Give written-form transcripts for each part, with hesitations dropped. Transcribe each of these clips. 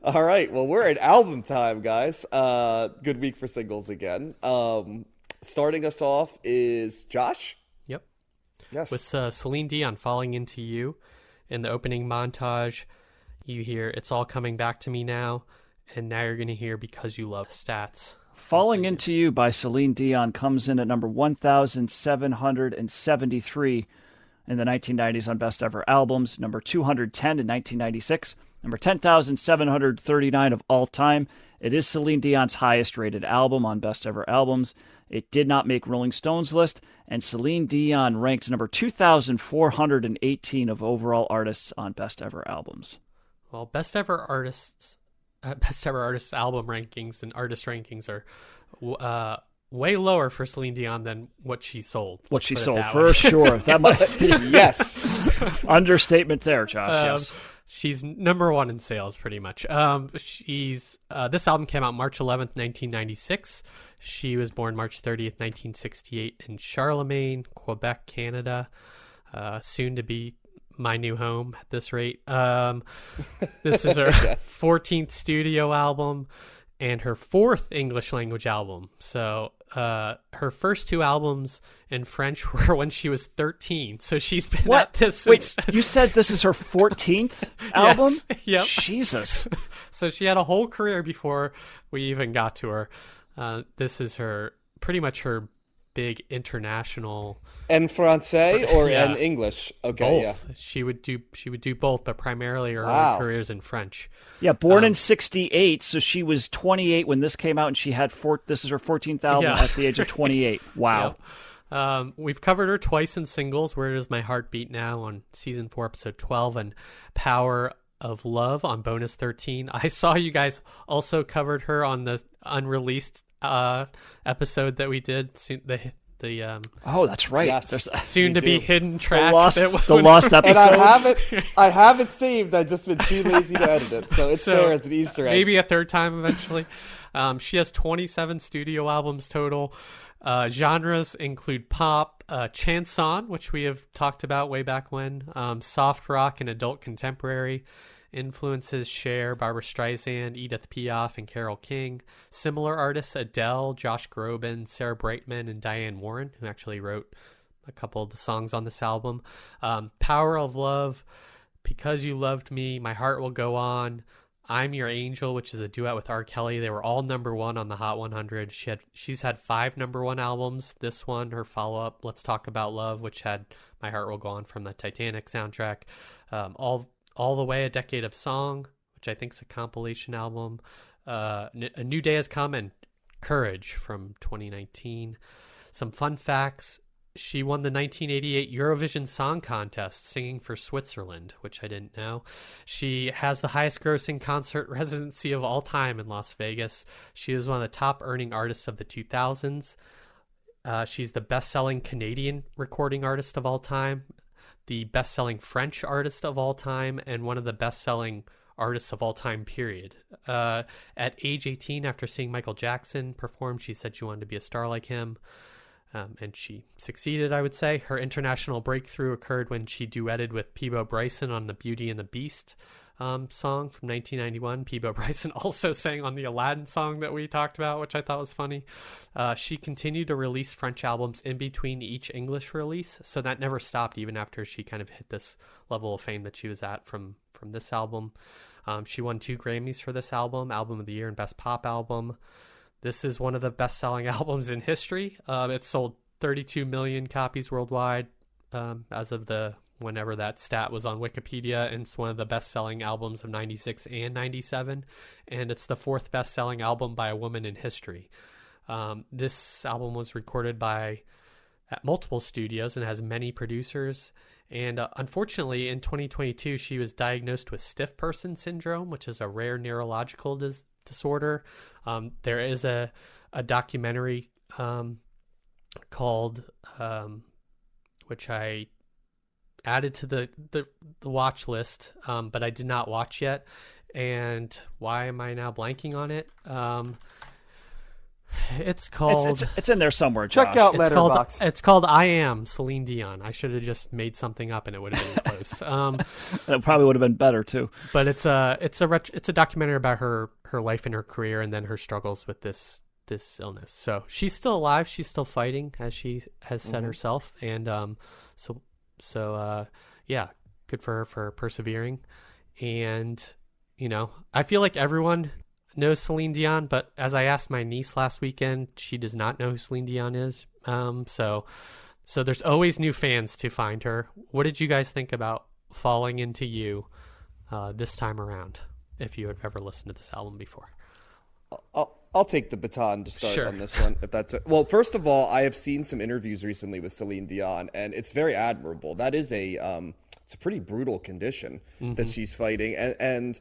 All right. Well, we're at album time, guys. Good week for singles again. Starting us off is Josh. Yep. Yes. With Celine Dion, Falling Into You. In the opening montage, you hear It's All Coming Back to Me Now. And now you're going to hear Because You Love Stats. Falling Into You by Celine Dion comes in at number 1,773 in the 1990s on Best Ever Albums, number 210 in 1996, number 10,739 of all time. It is Celine Dion's highest rated album on Best Ever Albums. It did not make Rolling Stone's list, and Celine Dion ranked number 2,418 of overall artists on Best Ever Albums. Well, Best Ever Artists album rankings and artist rankings are way lower for Celine Dion than what she sold. What she sold, for sure. That might be Yes. Understatement there, Josh. Yes. She's number one in sales, pretty much. This album came out March 11th, 1996. She was born March 30th, 1968 in Charlemagne, Quebec, Canada. Soon to be my new home at this rate. This is her 14th studio album and her 4th English language album. So her first 2 albums in French were when she was 13. So she's been at this since... Wait, you said this is her 14th album? Yes. Yep. Jesus. So she had a whole career before we even got to her. This is pretty much her big international... En français or yeah. en English? Okay, both. Yeah. She would do both, but primarily her Wow. early career's in French. Yeah, born in 68, so she was 28 when this came out, and she had this is her 14th album at the age of 28. Wow. Yep. We've covered her twice in singles, Where Does My Heart Beat Now on season 4, episode 12, and Power of Love on bonus 13. I saw you guys also covered her on the unreleased episode that we did. Oh, that's right. Yes, soon to be hidden track. The lost episode. And I haven't saved. I've just been too lazy to edit it. So it's there as an Easter egg. Maybe a third time eventually. She has 27 studio albums total. Genres include pop, chanson, which we have talked about way back when, soft rock, and adult contemporary. Influences Cher, Barbra Streisand, Edith Piaf, and Carole King. Similar artists Adele, Josh Groban, Sarah Brightman, and Diane Warren, who actually wrote a couple of the songs on this album. Power of Love, Because You Loved Me, My Heart Will Go On, I'm Your Angel, which is a duet with R. Kelly. They were all number 1 on the Hot 100. She's had 5 number 1 albums. This one, her follow-up, Let's Talk About Love, which had My Heart Will Go On from the Titanic soundtrack. All the Way, A Decade of Song, which I think is a compilation album. A New Day Has Come, and Courage from 2019. Some fun facts. She won the 1988 Eurovision Song Contest singing for Switzerland, which I didn't know. She has the highest grossing concert residency of all time in Las Vegas. She is one of the top earning artists of the 2000s. She's the best-selling Canadian recording artist of all time, the best-selling French artist of all time, and one of the best-selling artists of all time, period. At age 18, after seeing Michael Jackson perform, she said she wanted to be a star like him, and she succeeded, I would say. Her international breakthrough occurred when she duetted with Peabo Bryson on the Beauty and the Beast song from 1991. Peabo Bryson also sang on the Aladdin song that we talked about, which I thought was funny. She continued to release French albums in between each English release, so that never stopped even after she kind of hit this level of fame that she was at from this album. She won 2 Grammys for this album, Album of the Year and Best Pop Album. This is one of the best-selling albums in history. It sold 32 million copies worldwide as of whenever that stat was on Wikipedia, and it's one of the best-selling albums of 96 and 97, and it's the 4th best-selling album by a woman in history. This album was recorded at multiple studios and has many producers, and unfortunately in 2022 she was diagnosed with stiff person syndrome, which is a rare neurological disorder. There is a documentary called which I added to the watch list, but I did not watch yet. And why am I now blanking on it? It's called. It's in there somewhere. Check Josh. out It's called. Letterboxd. It's called I Am Celine Dion. I should have just made something up and it would have been close. It probably would have been better too. But it's a documentary about her life and her career, and then her struggles with this illness. So she's still alive. She's still fighting, as she has said herself. And yeah, good for her for persevering. And I feel like everyone knows Celine Dion, but as I asked my niece last weekend, she does not know who Celine Dion is. So there's always new fans to find her. What did you guys think about Falling Into You this time around, if you had ever listened to this album before? I'll take the baton to start Sure. on this one, if that's well. First of all, I have seen some interviews recently with Celine Dion, and it's very admirable. That is it's a pretty brutal condition that she's fighting, and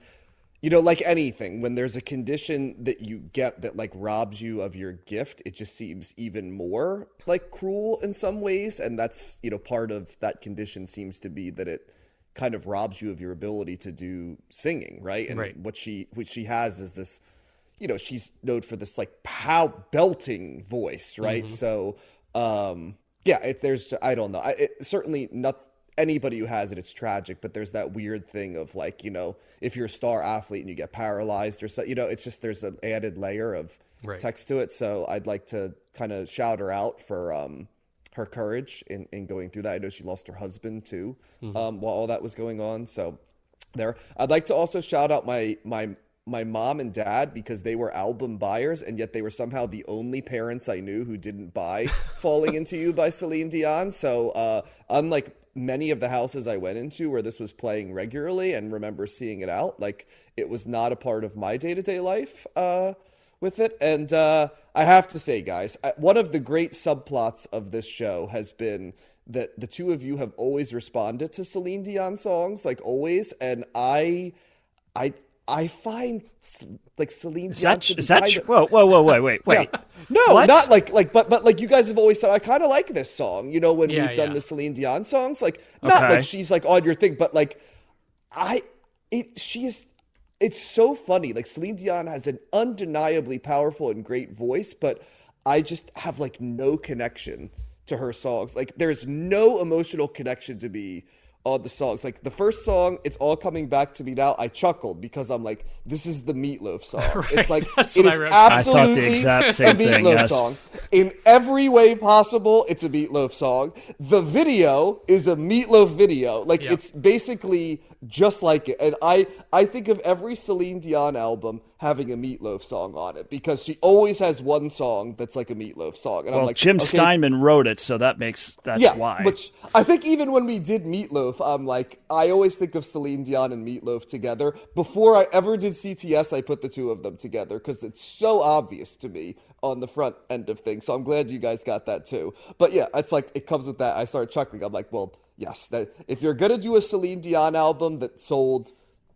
like anything, when there's a condition that you get that like robs you of your gift, it just seems even more like cruel in some ways. And that's, part of that condition seems to be that it kind of robs you of your ability to do singing. Right. And Right. what she has is this, she's known for this like belting voice. Right. So, I don't know. Certainly not anybody who has it, it's tragic, but there's that weird thing of like, if you're a star athlete and you get paralyzed or so, it's just, there's an added layer of Right. text to it. So I'd like to kind of shout her out for her courage in going through that. I know she lost her husband too, while all that was going on. So there, I'd like to also shout out my mom and dad, because they were album buyers, and yet they were somehow the only parents I knew who didn't buy Falling Into You by Celine Dion. So unlike many of the houses I went into where this was playing regularly and remember seeing it out, like it was not a part of my day-to-day life with it. And I have to say, guys, one of the great subplots of this show has been that the two of you have always responded to Celine Dion songs, like always, and I find like Celine Dion to be kind of- Whoa, wait. Yeah. No, What? not but like you guys have always said, I kind of like this song, when Yeah, we've done yeah. the Celine Dion songs, like not Okay. like she's like on your thing, but like it's so funny. Like Celine Dion has an undeniably powerful and great voice, but I just have like no connection to her songs. Like there's no emotional connection to me on the songs. Like the first song, It's All Coming Back to Me Now, I chuckled because I'm like, this is the Meatloaf song. Right, It's like, that's it what is I wrote. I thought the absolutely exact a same thing, Meatloaf yes. song. In every way possible, it's a Meatloaf song. The video is a Meatloaf video. Like Yep. it's basically just like it. And I think of every Celine Dion album having a Meatloaf song on it, because she always has one song that's like a Meatloaf song. And I'm Well, like, Jim okay, Steinman wrote it, so that's why. Which I think even when we did Meatloaf, I'm like, I always think of Celine Dion and Meatloaf together. Before I ever did CTS, I put the two of them together because it's so obvious to me on the front end of things. So I'm glad you guys got that too. But yeah, it's like, it comes with that. I started chuckling. I'm like, well, yes, that if you're going to do a Celine Dion album that sold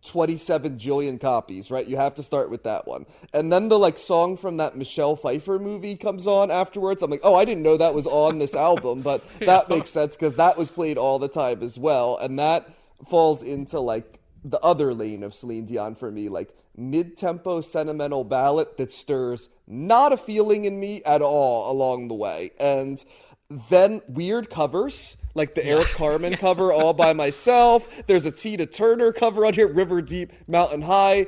27 jillion copies, right? You have to start with that one. And then the like song from that Michelle Pfeiffer movie comes on afterwards. I'm like, oh, I didn't know that was on this album, but that makes sense because that was played all the time as well. And that falls into like the other lane of Celine Dion for me, like mid-tempo sentimental ballad that stirs not a feeling in me at all along the way. And then weird covers, like the Eric Carmen cover, All By Myself. There's a Tina Turner cover on here, River Deep, Mountain High.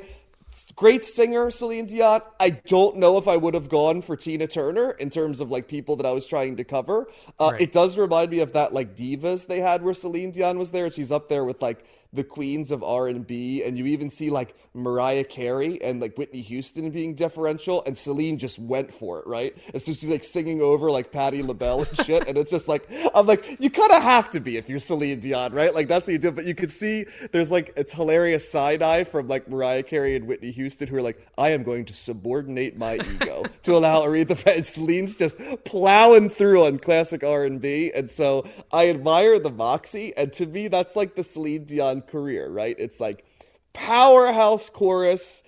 Great singer, Celine Dion. I don't know if I would have gone for Tina Turner in terms of like people that I was trying to cover. Right. It does remind me of that like Divas they had where Celine Dion was there. She's up there with like the queens of R&B, and you even see like Mariah Carey and like Whitney Houston being deferential, and Celine just went for it, right? And so she's like singing over like Patti LaBelle and shit, and it's just like, I'm like, you kind of have to be if you're Celine Dion, right? Like that's what you do. But you can see there's like it's hilarious side eye from like Mariah Carey and Whitney Houston who are like, I am going to subordinate my ego to allow Aretha, and Celine's just plowing through on classic R&B, and so I admire the moxie, and to me that's like the Celine Dion career, right? It's like powerhouse chorus,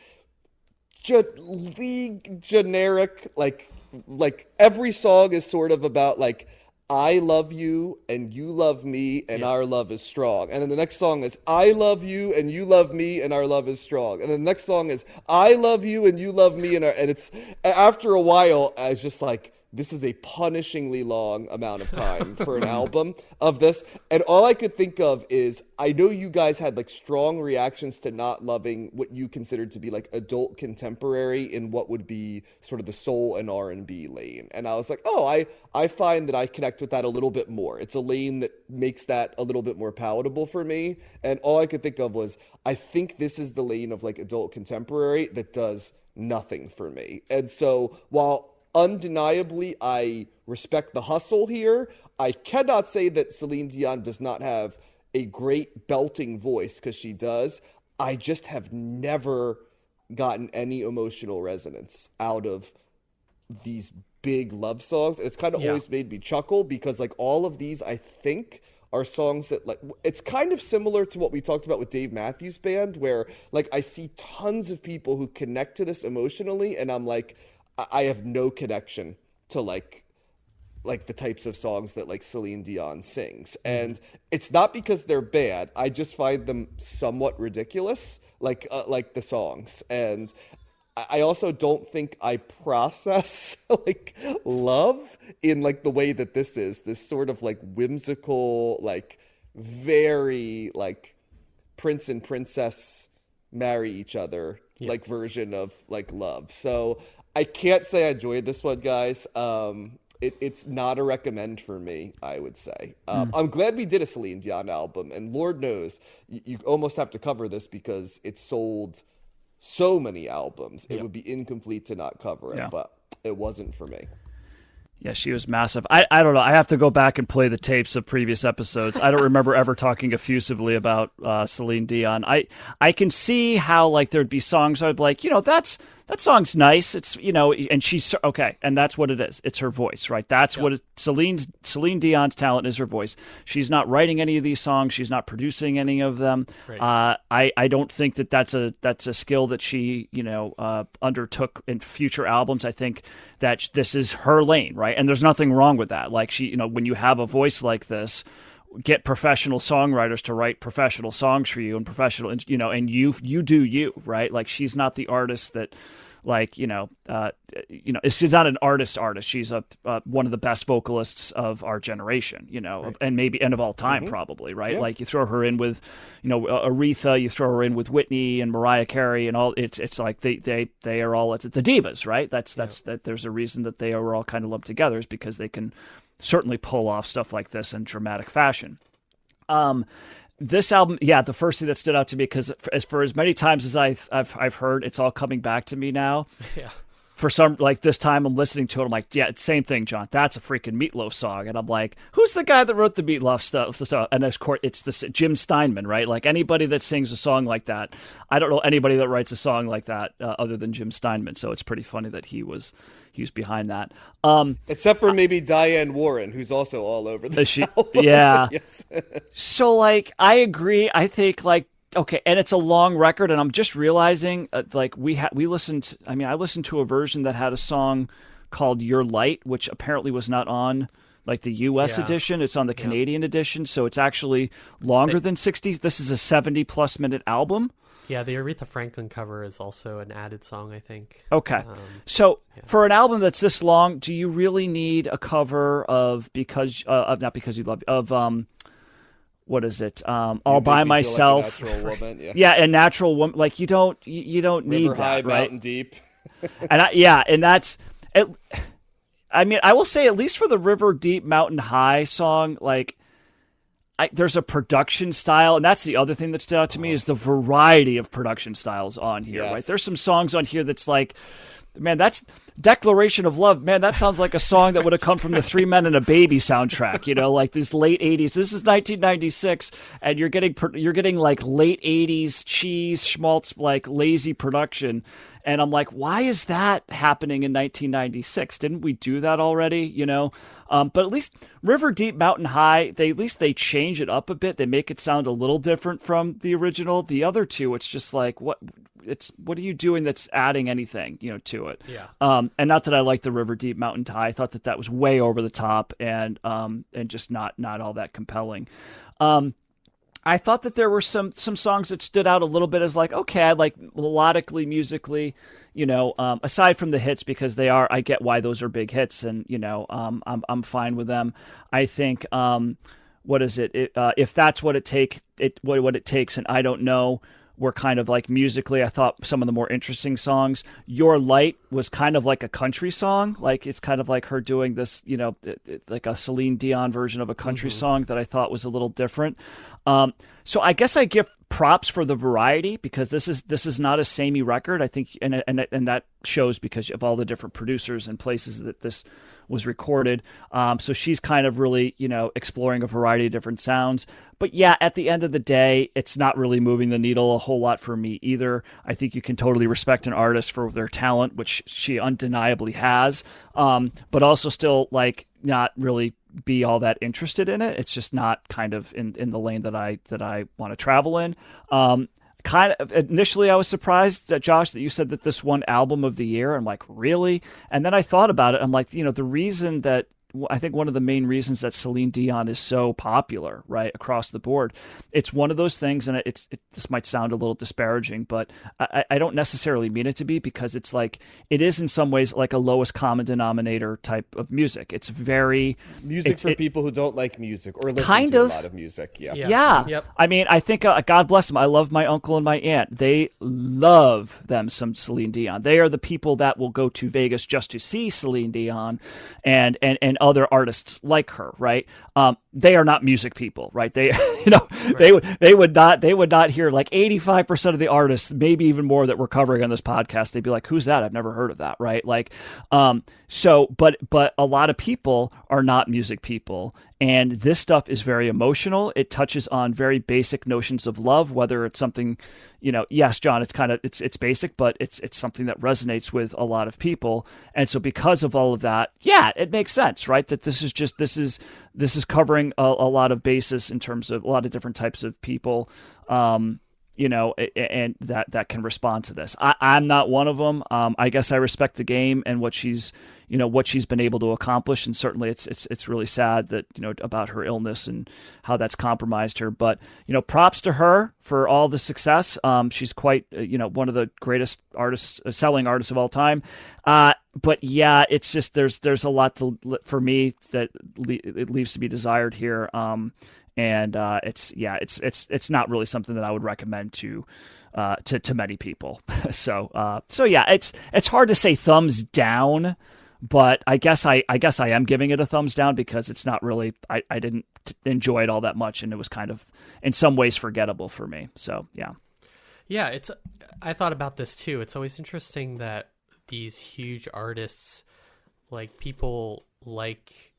league generic, like every song is sort of about like I love you and you love me and Yeah. our love is strong. And then the next song is I love you and you love me and our love is strong. And then the next song is I love you and you love me and it's after a while I was just like, this is a punishingly long amount of time for an album of this. And all I could think of is, I know you guys had like strong reactions to not loving what you considered to be like adult contemporary in what would be sort of the soul and R&B lane. And I was like, oh, I find that I connect with that a little bit more. It's a lane that makes that a little bit more palatable for me. And all I could think of was, I think this is the lane of like adult contemporary that does nothing for me. And so while undeniably, I respect the hustle here, I cannot say that Celine Dion does not have a great belting voice, because she does. I just have never gotten any emotional resonance out of these big love songs. It's kind of always made me chuckle, because like all of these, I think, are songs that like, it's kind of similar to what we talked about with Dave Matthews Band, where like I see tons of people who connect to this emotionally, and I'm like, I have no connection to like the types of songs that like Celine Dion sings. And it's not because they're bad. I just find them somewhat ridiculous, like the songs. And I also don't think I process like love in like the way that this is, this sort of like whimsical, like very like prince and princess marry each other like version of like love. So I can't say I enjoyed this one, guys. It's not a recommend for me, I would say. I'm glad we did a Celine Dion album, and Lord knows you almost have to cover this because it sold so many albums. It would be incomplete to not cover it, but it wasn't for me. Yeah, she was massive. I don't know. I have to go back and play the tapes of previous episodes. I don't remember ever talking effusively about Celine Dion. I can see how like there'd be songs I'd like, that song's nice. It's, and she's okay. And that's what it is. It's her voice, right? That's what Celine Dion's talent is, her voice. She's not writing any of these songs. She's not producing any of them. Right. I don't think that's a skill that she, undertook in future albums. I think that this is her lane, right? And there's nothing wrong with that. Like she, when you have a voice like this, get professional songwriters to write professional songs for you and professional, and you do you, right? Like she's not the artist that, like, she's not an artist. She's one of the best vocalists of our generation, right. and of all time, probably, right? Yeah. Like you throw her in with, Aretha, you throw her in with Whitney and Mariah Carey and all. It's like they are all the divas, right? That's that. There's a reason that they are all kind of lumped together, is because they can certainly pull off stuff like this in dramatic fashion. This album, the first thing that stood out to me, because for as many times as I've heard, it's all coming back to me now. Yeah. For some, like this time I'm listening to it, I'm like, same thing, John. That's a freaking Meatloaf song. And I'm like, who's the guy that wrote the Meatloaf stuff? And of course, it's Jim Steinman, right? Like anybody that sings a song like that, I don't know anybody that writes a song like that other than Jim Steinman. So it's pretty funny that he was behind that. Except for maybe Diane Warren, who's also all over this album. Yeah. Yes. So like, I agree. I think like, okay, and it's a long record, and I'm just realizing, like I listened to a version that had a song called "Your Light," which apparently was not on like the U.S. edition. It's on the Canadian edition, so it's actually longer than 60. This is a 70+ minute album. Yeah, the Aretha Franklin cover is also an added song, I think. Okay, so for an album that's this long, do you really need a cover of not because you love what is it? All by myself. Like a natural woman, a natural woman. Like you don't need River that, high, right? mountain deep. And that's it. I mean, I will say, at least for the River Deep, Mountain High song, like there's a production style, and that's the other thing that stood out to me, is the variety of production styles on here. Yes. Right? There's some songs on here that's like, man, that's Declaration of Love. Man, that sounds like a song that would have come from the Three Men and a Baby soundtrack, like this late 80s. This is 1996, and you're getting like late 80s cheese, schmaltz, like lazy production. And I'm like, why is that happening in 1996? Didn't we do that already? But at least River Deep, Mountain High, they change it up a bit. They make it sound a little different from the original. The other two, it's just like, what? what are you doing that's adding anything, to it? Yeah. And not that I like the River Deep Mountain Tie. I thought that was way over the top and just not all that compelling. I thought that there were some songs that stood out a little bit as like, okay, I like melodically, musically, aside from the hits, because I get why those are big hits, and I'm fine with them. I think what is it? If that's what it takes, and I don't know, were kind of like musically, I thought some of the more interesting songs. Your Light was kind of like a country song. Like it's kind of like her doing this, like a Celine Dion version of a country song that I thought was a little different. So I guess I give props for the variety, because this is not a samey record. I think, and that shows because of all the different producers and places that this was recorded. So she's kind of really, exploring a variety of different sounds. But yeah, at the end of the day, it's not really moving the needle a whole lot for me either. I think you can totally respect an artist for their talent, which she undeniably has, but also still like not really be all that interested in it. It's just not kind of in the lane that I want to travel in. Kind of initially I was surprised that Josh, that you said that this won album of the year. I'm like, really? And then I thought about it. I'm like, the reason that I think one of the main reasons that Celine Dion is so popular, right, across the board, it's one of those things, and this might sound a little disparaging, but I don't necessarily mean it to be, because it's like, it is in some ways like a lowest common denominator type of music. It's very... Music for people who don't like music or listen kind to of, a lot of music. Yeah. Yeah. Yep. I mean, I think, God bless them, I love my uncle and my aunt. They love them some Celine Dion. They are the people that will go to Vegas just to see Celine Dion and other artists like her, right? They are not music people, right? They, right. they would not hear like 85% of the artists, maybe even more, that we're covering on this podcast. They'd be like, "Who's that? I've never heard of that," right? Like, but a lot of people are not music people, and this stuff is very emotional. It touches on very basic notions of love, whether it's something, yes, John, it's basic, but it's something that resonates with a lot of people. And so because of all of that, yeah, it makes sense, right? That this is covering a lot of basis in terms of a lot of different types of people, and that can respond to this. I'm not one of them. I guess I respect the game and what she's been able to accomplish. And certainly it's really sad that, about her illness and how that's compromised her, but, props to her for all the success. She's quite, one of the greatest selling artists of all time. But yeah, it's just, there's a lot for me that it leaves to be desired here. And it's not really something that I would recommend to many people. So yeah, it's hard to say thumbs down, but I guess I am giving it a thumbs down, because it's not really, I didn't enjoy it all that much, and it was kind of in some ways forgettable for me. So yeah. Yeah, I thought about this too. It's always interesting that these huge artists, like, people like,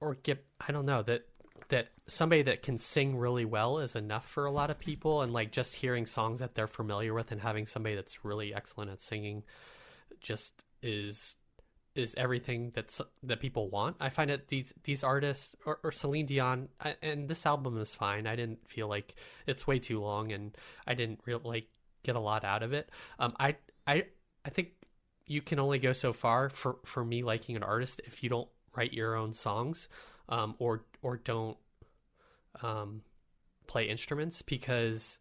or get, I don't know, that somebody that can sing really well is enough for a lot of people, and like just hearing songs that they're familiar with and having somebody that's really excellent at singing just is everything that people want. I find that these artists, or Celine Dion, and this album is fine. I didn't feel like it's way too long, and I didn't really get a lot out of it. I think you can only go so far for me liking an artist if you don't write your own songs, or don't play instruments, because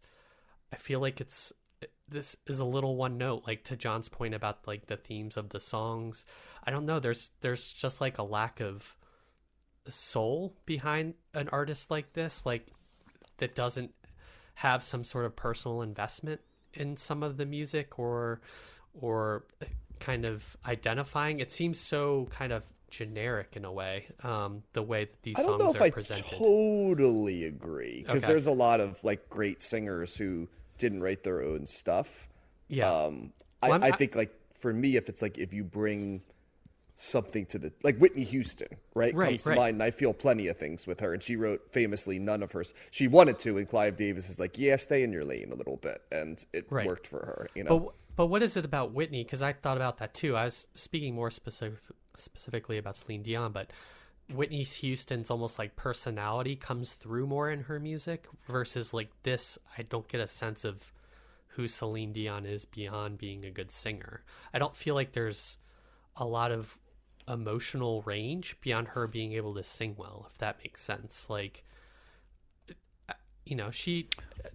I feel like this is a little one note, like to John's point about like the themes of the songs. I don't know, there's just like a lack of soul behind an artist like this, like that doesn't have some sort of personal investment in some of the music, or kind of identifying. It seems so kind of generic in a way, the way that these songs are presented. I totally agree, because there's a lot of like great singers who didn't write their own stuff. Yeah. I think, like, for me, if it's like, if you bring something to like Whitney Houston, right, comes to mind, and I feel plenty of things with her, and she wrote famously none of hers. She wanted to, and Clive Davis is like, yeah, stay in your lane a little bit, and it worked for her, But what is it about Whitney? Because I thought about that too. I was speaking more specifically about Celine Dion, but Whitney Houston's almost like personality comes through more in her music, versus like this, I don't get a sense of who Celine Dion is beyond being a good singer. I don't feel like there's a lot of emotional range beyond her being able to sing well, if that makes sense. Like, she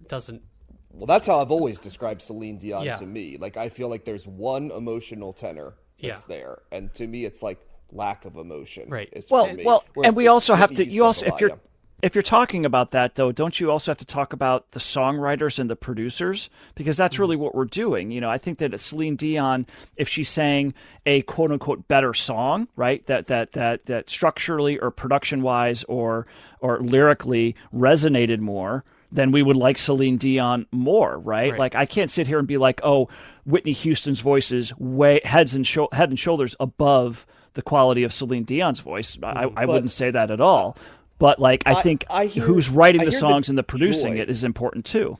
doesn't. Well, that's how I've always described Celine Dion Yeah. to me. Like, I feel like there's one emotional tenor that's there, and to me, it's like lack of emotion. Right. Is for me. Whereas and we also have to. Whitney You Houston also, has a lot, if you're talking about that though, don't you also have to talk about the songwriters and the producers, because that's really what we're doing. I think that Celine Dion, if she sang a quote unquote better song, right, that structurally or production wise or lyrically resonated more, then we would like Celine Dion more, right? Like, I can't sit here and be like, oh, Whitney Houston's voice is way head and shoulders above the quality of Celine Dion's voice. I wouldn't say that at all. But like, I think who's writing the songs and the producing it is important too.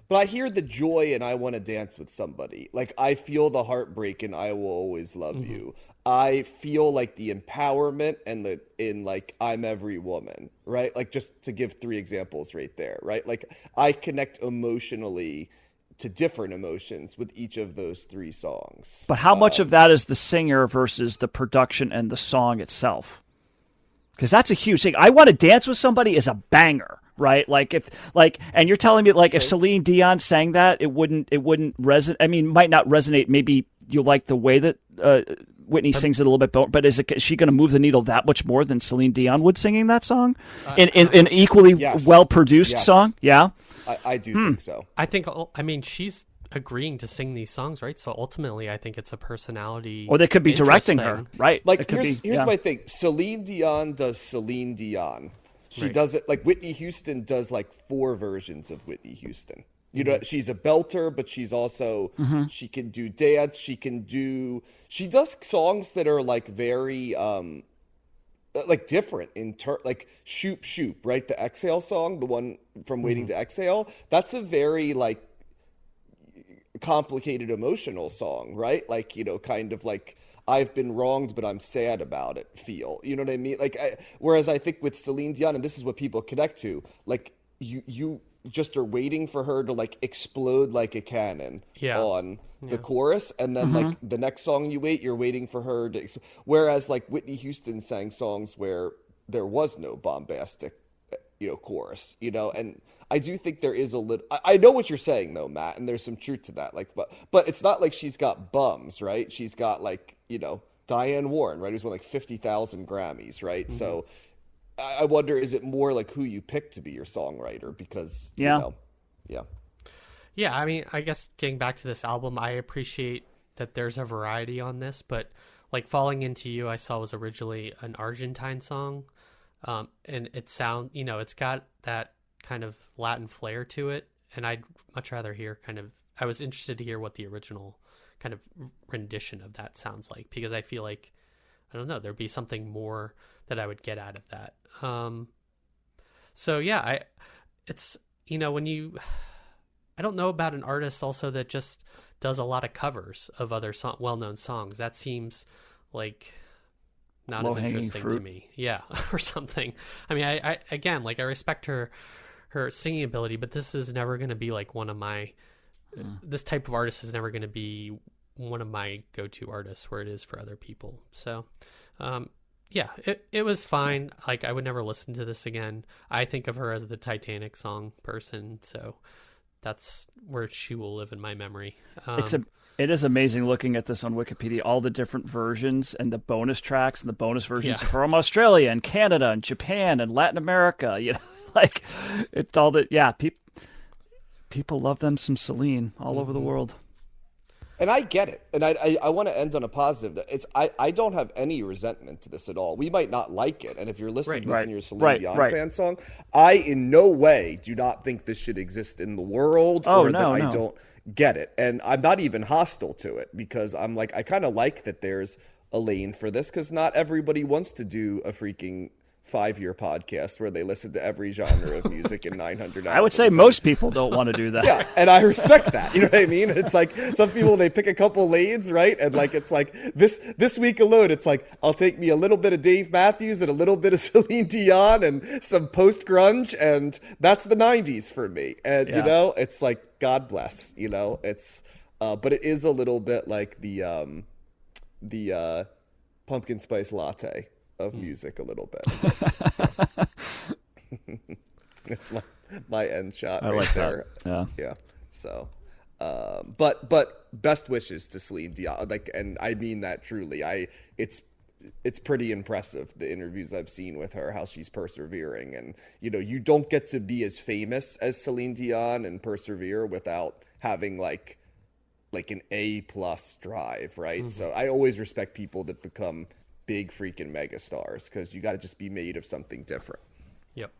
But I hear the joy and I want to dance with somebody. Like, I feel the heartbreak and I will always love you. I feel like the empowerment and in like I'm every woman, right? Like, just to give 3 examples right there, right? Like, I connect emotionally to different emotions with each of those 3 songs. But how much of that is the singer versus the production and the song itself? Because that's a huge thing. I Want to Dance with Somebody is a banger, right? Like, and you're telling me like if Celine Dion sang that, it wouldn't resonate. I mean, might not resonate. Maybe you like the way that Whitney sings it a little bit, but is she going to move the needle that much more than Celine Dion would singing that song in an equally well produced song? Yeah, I do think so. I think. I mean, she's agreeing to sing these songs, right? So ultimately, I think it's a personality. Or they could be directing her, thing. right? Like, here's my thing. Celine Dion does Celine Dion. She does it like Whitney Houston does like 4 versions of Whitney Houston. She's a belter, but she's also she can do dance. She does songs that are like very like different like Shoop Shoop, right? The Exhale song, the one from Waiting to Exhale. That's a very like complicated emotional song, right? Like, kind of like I've been wronged but I'm sad about it feel, you know what I mean? Like, whereas I think with Celine Dion, and this is what people connect to, like you just are waiting for her to like explode like a cannon on the chorus, and then like the next song you're waiting for her to whereas like Whitney Houston sang songs where there was no bombastic chorus, and I do think there is a little. I know what you're saying though, Matt, and there's some truth to that. Like, but it's not like she's got bums, right? She's got like Diane Warren, right? Who's won like 50,000 Grammys, right? So I wonder, is it more like who you pick to be your songwriter? Because yeah. I mean, I guess getting back to this album, I appreciate that there's a variety on this, but like Falling Into You, I saw was originally an Argentine song, and it's got that kind of Latin flair to it, and I'd much rather hear I was interested to hear what the original kind of rendition of that sounds like, because I feel like, I don't know, there'd be something more that I would get out of that. So yeah, it's, I don't know about an artist also that just does a lot of covers of other well-known songs. That seems like not as interesting to me. Yeah. Or something. I mean, I again, like, I respect her singing ability, but this is never going to be like one of my, this type of artist is never going to be one of my go-to artists where it is for other people. So, yeah, it was fine. Like, I would never listen to this again. I think of her as the Titanic song person, so that's where she will live in my memory. It is amazing looking at this on Wikipedia, all the different versions and the bonus tracks and the bonus versions from Australia and Canada and Japan and Latin America. Like, it's all that. Yeah, people love them some Celine all over the world. And I get it. And I want to end on a positive. I don't have any resentment to this at all. We might not like it. And if you're listening to this and you're a Celine Dion fan song, I in no way do not think this should exist in the world I don't get it. And I'm not even hostile to it, because I'm like, I kind of like that there's a lane for this, because not everybody wants to do a freaking 5-year podcast where they listen to every genre of music in 900 I would say albums. most people don't want to do that. Yeah, and I respect that. You know what I mean? It's like some people, they pick a couple lanes, right? And like it's like this week alone, it's like I'll take me a little bit of Dave Matthews and a little bit of Celine Dion and some post grunge, and that's the 90s for me. And you know, it's like God bless. You know, it's but it is a little bit like the pumpkin spice latte of music a little bit. It's my end shot I right like there. that. Yeah. So, but best wishes to Celine Dion. Like, and I mean that truly. It's pretty impressive, the interviews I've seen with her, how she's persevering. And, you know, you don't get to be as famous as Celine Dion and persevere without having like an A+ drive, right? Mm-hmm. So I always respect people that become big freaking mega stars, because you got to just be made of something different. Yep.